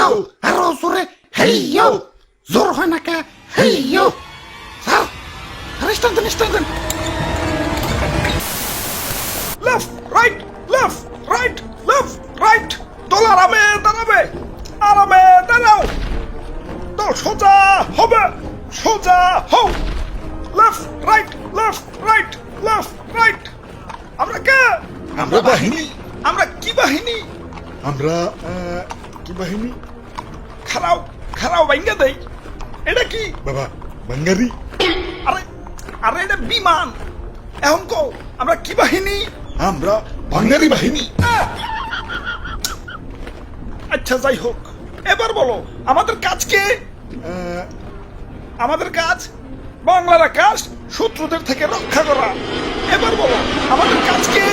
ইয়ো আরো জোরে হেই ইয়ো জোর হয় না কে হেই ইয়ো স্যার আরে stand left right left right left right দল আরামে দাঁড়াও দল সোজা হবে সোজা হও লেফট রাইট আমরা কে আমরা বাহিনী আমরা কি বাহিনী আমরা কি বাহিনী খারাও ভাঙ্গা দেই এটা কি বাবা বাঙ্গারি আরে আরে এটা বিমান এখন কও আমরা কি বাহিনী আমরা বাঙ্গারি বাহিনী আচ্ছা যাই হোক এবার বলো আমাদের কাজ কে আমাদের কাজ বাংলার আকাশ শত্রুদের থেকে রক্ষা করা এবার বলো আমাদের কাজ কে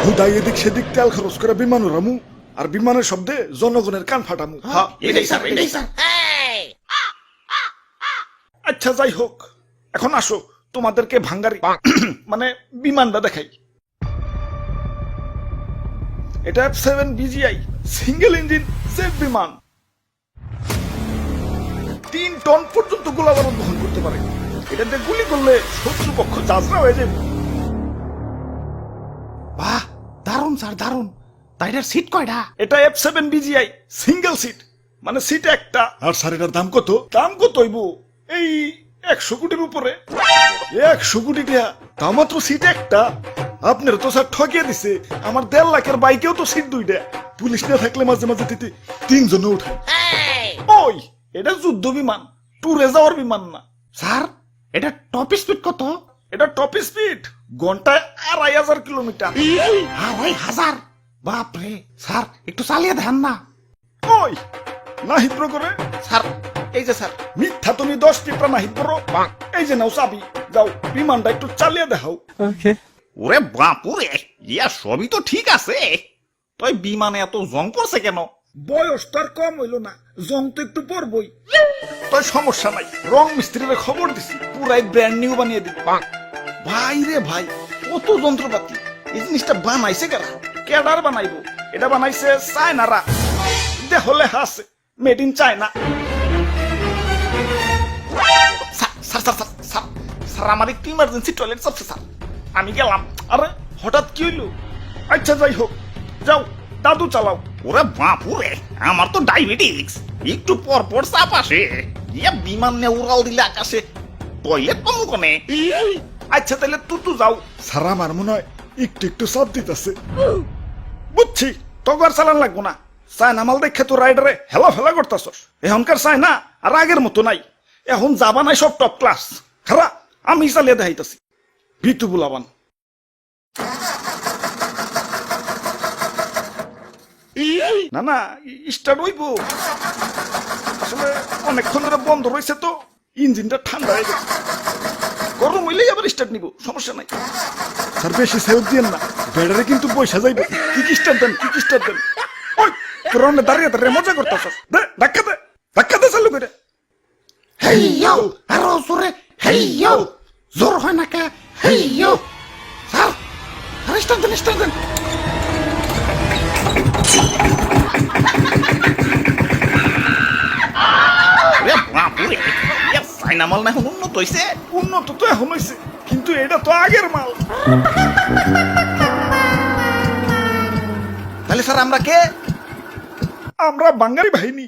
হুদাই এদিক সেদিক তেল খরচ করে বিমান উড়ামু আর বিমানের শব্দে জনগণের কান ফাটামু হ্যাঁ, এটাই স্যার আচ্ছা যাই হোক এখন আসো তোমাদেরকে ভাঙ্গারি মানে বিমানটা দেখাই এটা F7 BGI single engine jet বিমান 3 টন পর্যন্ত গোলাবারুদ বহন করতে পারে এটাতে গুলি করলে শত্রুপক্ষ যাত্রা হয়ে যাবে বাহ দারুন স্যার দারুন তাইটার সিট কয়টা এটা F7 BGI সিঙ্গেল সিট মানে সিট একটা আর স্যার এটার দাম কত দাম কত হইব এই 100 কোটির উপরে 100 কোটি টাকা তা মাত্র সিট একটা আপনার তো স্যার ঠকিয়ে দিছে আমার 1.5 লাখের বাইকেও তো সিট দুইটা পুলিশ না থাকলে মাঝে মাঝে দিতে 3 জনে উঠে ওই এটা যুদ্ধ বিমান ট্যুরে যাওয়ার বিমান না স্যার এটা টপ স্পিড কত এটা টপ স্পিড ঘন্টায় 2500 কিলোমিটার 2500 বাপরে স্যার একটু চালিয়ে দেন না ওই না হিদ্র করে স্যার এই যে স্যার মিথ্যা তুমি 10 টিপরা না হিদ্র এই যে নাও চাবি যাও বিমানটা একটু চালিয়ে দেখাও ওরে বাপুরে ইয়া সবই তো ঠিক আছে তুই বিমানে এত জং পড়ছে কেন বয়স তো আর কম হইল না জং তো একটু পরবই তাই সমস্যা নাই রং মিস্ত্রির খবর দিছি পুরাই ব্র্যান্ড নিউ বানিয়ে দিবি ভাই রে ভাই কত যন্ত্রপাতি এই জিনিসটা বানাইছে কারা কেডার বানাইবো এটা বানাইছে চায়নারা দেহলে হাসে মেড ইন চায়না স্যার আমার একটু ইমার্জেন্সি টয়লেট চাপছে স্যার আমি গেলাম আরে হঠাৎ কি হইলো আচ্ছা যাই হোক যাও দাদু চালাও ওরে বাপুরে আমার তো ডায়াবেটিস একটু পর পর চাপ আসে ইয়া বিমান নিয়ে উড়াল দিলে আকাশে টয়লেট পাবো কোনে আচ্ছা তাহলে তুই যাও স্যার আমার মনে হয় একটু একটু চাপ দিতেছে বুঝছি তোকে আর চালান লাগবো না চায়না মাল দেখে তো রাইডারে হেলা ফেলা করতাছস এখনকার চায়না আর আগের মতো নাই এখন যাবা নাই সব টপ ক্লাস খারা আমি চালিয়ে দেখাইতাছি ভিতু বুলাবান না না স্টার্ট হইব আসলে অনেকক্ষণ ধরে বন্ধ রয়েছে তো ইঞ্জিনটা ঠান্ডা হয়ে গেছে গরম হইলেই আবার স্টার্ট নিব সমস্যা নাই স্যার বেশি সেলফ দিয়েন না ব্যাটারি কিন্তু পয়সা যাইবে কি স্টার্ট দেন ওই তোর দাঁড়িয়ে দাঁড়িয়ে মজা করতেছস দে ধাক্কা দে চালু করে হেই ইয়ো আরো জোরে হেই ইয়ো জোর হয় না কে হেই ইয়ো স্যার আরে স্টান দেন ওরে বাপুরে ইয়া চাইনা মাল না এখন উন্নত হইছে উন্নত তো এখন হয়েছে কিন্তু এটা তো আগের মাল তাহলে স্যার আমরা কে আমরা বাঙালি বাহিনী